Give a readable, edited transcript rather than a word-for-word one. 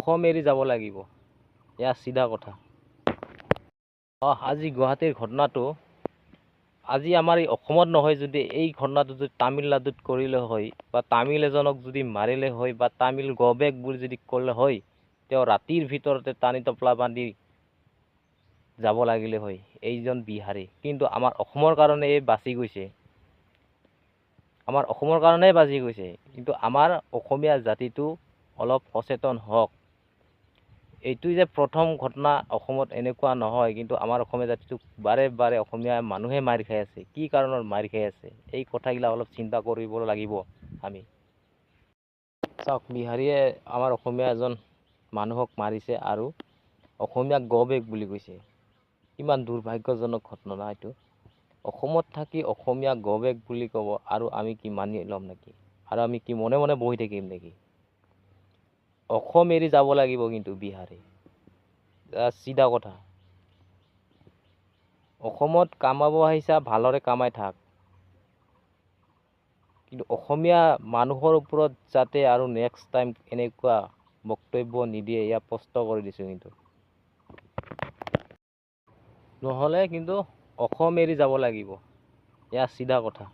অসম এৰি যাব লাগিব, এয়া চিধা কথা। আজি গুৱাহাটীৰ ঘটনাটো আজি আমাৰ এই অসমত নহয়, যদি এই ঘটনাটো যদি তামিলনাডুত কৰিলে হয় বা তামিল এজনক যদি মাৰিলে হয় বা তামিল গবেক বুলি যদি ক'লে হয়, তেওঁ ৰাতিৰ ভিতৰতে টানি টপলা বান্ধি যাব লাগিলে হয় এইজন বিহাৰী। কিন্তু আমাৰ অসমৰ কাৰণে এই বাচি গৈছে, আমাৰ অসমৰ কাৰণেই বাচি গৈছে। কিন্তু আমাৰ অসমীয়া জাতিটো অলপ সচেতন হওক। এইটো যে প্ৰথম ঘটনা অসমত এনেকুৱা নহয়, কিন্তু আমাৰ অসমীয়া জাতিটোক বাৰে বাৰে অসমীয়া মানুহে মাৰ খাই আছে। কি কাৰণত মাৰ খাই আছে এই কথাগিলা অলপ চিন্তা কৰিব লাগিব আমি। চাওক, বিহাৰীয়ে আমাৰ অসমীয়া এজন মানুহক মাৰিছে আৰু অসমীয়াক গবেক বুলি কৈছে। কিমান দুৰ্ভাগ্যজনক ঘটনা এইটো। অসমত থাকি অসমীয়া গবেক বুলি ক'ব আৰু আমি কি মানি ল'ম নেকি? আৰু আমি কি মনে মনে বহি থাকিম নেকি? অসম এৰি যাব লাগিব কিন্তু বিহাৰী, চিধা কথা। অসমত কামাব আহিছা, ভালদৰে কামাই থাক, কিন্তু অসমীয়া মানুহৰ ওপৰত যাতে আৰু নেক্সট টাইম এনেকুৱা বক্তব্য নিদিয়ে, ইয়াক স্পষ্ট কৰি দিছোঁ। কিন্তু নহ'লে কিন্তু অসম এৰি যাব লাগিব, এয়া চিধা কথা।